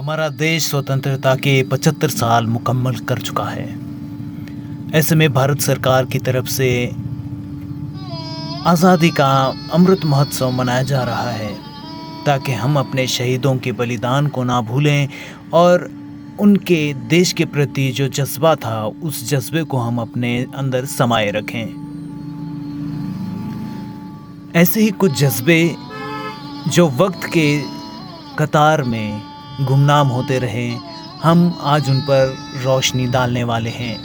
हमारा देश स्वतंत्रता के 75 साल मुकम्मल कर चुका है। ऐसे में भारत सरकार की तरफ से आज़ादी का अमृत महोत्सव मनाया जा रहा है, ताकि हम अपने शहीदों के बलिदान को ना भूलें और उनके देश के प्रति जो जज्बा था, उस जज्बे को हम अपने अंदर समाये रखें। ऐसे ही कुछ जज्बे जो वक्त के कतार में गुमनाम होते रहे, हम आज उन पर रोशनी डालने वाले हैं।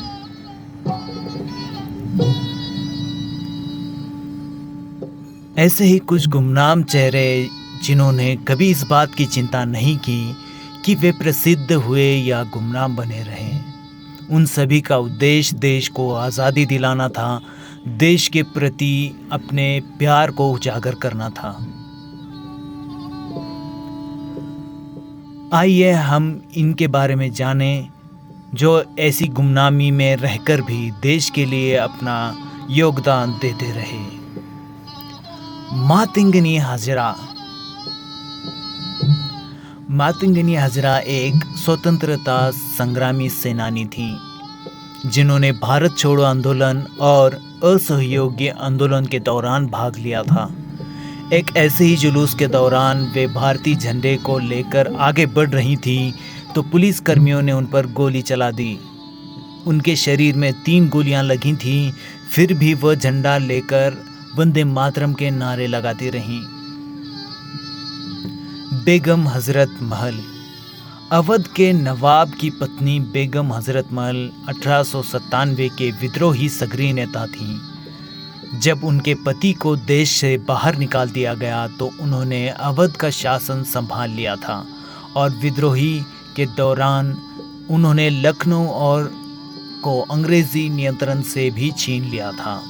ऐसे ही कुछ गुमनाम चेहरे जिन्होंने कभी इस बात की चिंता नहीं की कि वे प्रसिद्ध हुए या गुमनाम बने रहें। उन सभी का उद्देश्य देश को आज़ादी दिलाना था, देश के प्रति अपने प्यार को उजागर करना था। आइए हम इनके बारे में जानें, जो ऐसी गुमनामी में रहकर भी देश के लिए अपना योगदान देते रहे। मातंगिनी हाजरा। मातंगिनी हाजरा एक स्वतंत्रता संग्रामी सेनानी थी, जिन्होंने भारत छोड़ो आंदोलन और असहयोगी आंदोलन के दौरान भाग लिया था। एक ऐसे ही जुलूस के दौरान वे भारतीय झंडे को लेकर आगे बढ़ रही थी तो पुलिस कर्मियों ने उन पर गोली चला दी। उनके शरीर में 3 गोलियां लगी थीं, फिर भी वह झंडा लेकर वंदे मातरम के नारे लगाती रहीं। बेगम हजरत महल। अवध के नवाब की पत्नी बेगम हजरत महल 1897 के विद्रोही सगरी नेता थीं। जब उनके पति को देश से बाहर निकाल दिया गया तो उन्होंने अवध का शासन संभाल लिया था और विद्रोही के दौरान उन्होंने लखनऊ और को अंग्रेजी नियंत्रण से भी छीन लिया था।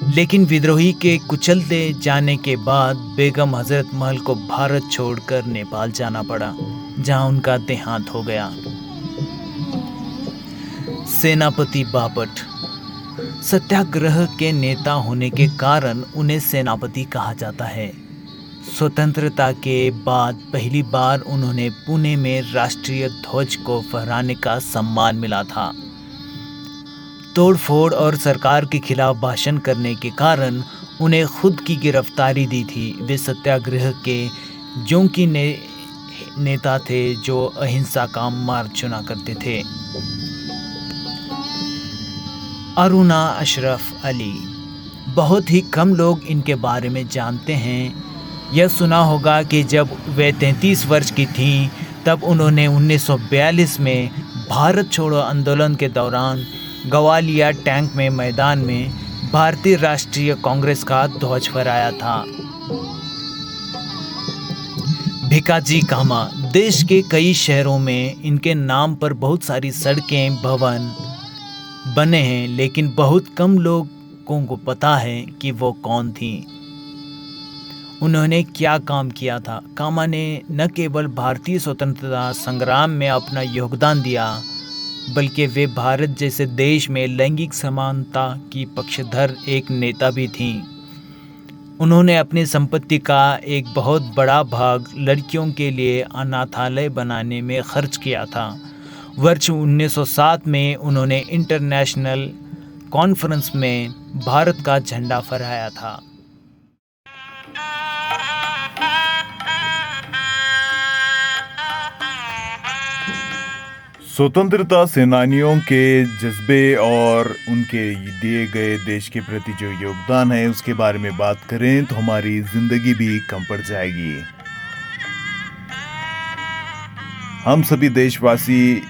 लेकिन विद्रोही के कुचलते जाने के बाद बेगम हजरत महल को भारत छोड़कर नेपाल जाना पड़ा, जहां उनका देहांत हो गया। सेनापति बापट। सत्याग्रह के नेता होने के कारण उन्हें सेनापति कहा जाता है। स्वतंत्रता के बाद पहली बार उन्होंने पुणे में राष्ट्रीय ध्वज को फहराने का सम्मान मिला था। तोड़फोड़ और सरकार के खिलाफ भाषण करने के कारण उन्हें खुद की गिरफ्तारी दी थी। वे सत्याग्रह के जोंकी नेता थे, जो अहिंसा का मार्ग चुना करते थे। अरुणा अशरफ अली। बहुत ही कम लोग इनके बारे में जानते हैं। यह सुना होगा कि जब वे 33 वर्ष की थीं, तब उन्होंने 1942 में भारत छोड़ो आंदोलन के दौरान ग्वालियर टैंक में मैदान में भारतीय राष्ट्रीय कांग्रेस का ध्वज फहराया था। भिकाजी कामा। देश के कई शहरों में इनके नाम पर बहुत सारी सड़कें, भवन बने हैं, लेकिन बहुत कम लोगों को पता है कि वो कौन थी, उन्होंने क्या काम किया था। कामा ने न केवल भारतीय स्वतंत्रता संग्राम में अपना योगदान दिया, बल्कि वे भारत जैसे देश में लैंगिक समानता की पक्षधर एक नेता भी थीं। उन्होंने अपनी संपत्ति का एक बहुत बड़ा भाग लड़कियों के लिए अनाथालय बनाने में खर्च किया था। वर्ष 1907 में उन्होंने इंटरनेशनल कॉन्फ्रेंस में भारत का झंडा फहराया था। स्वतंत्रता सेनानियों के जज्बे और उनके दिए गए देश के प्रति जो योगदान है, उसके बारे में बात करें तो हमारी जिंदगी भी कम पड़ जाएगी। हम सभी देशवासी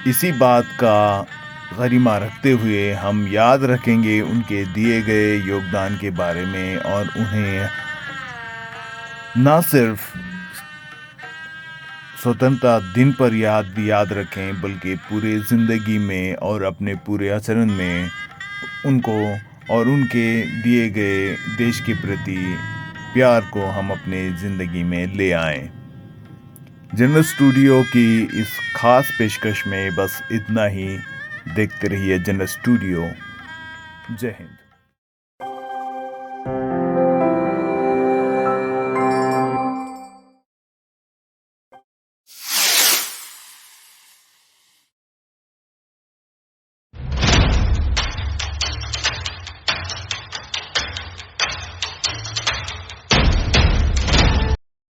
इसी बात का गरिमा रखते हुए हम याद रखेंगे उनके दिए गए योगदान के बारे में, और उन्हें ना सिर्फ स्वतंत्रता दिन पर याद रखें, बल्कि पूरे ज़िंदगी में और अपने पूरे आचरण में उनको और उनके दिए गए देश के प्रति प्यार को हम अपने ज़िंदगी में ले आएं। जनरल स्टूडियो की इस खास पेशकश में बस इतना ही। देखते रहिए जनरल स्टूडियो। जय हिंद।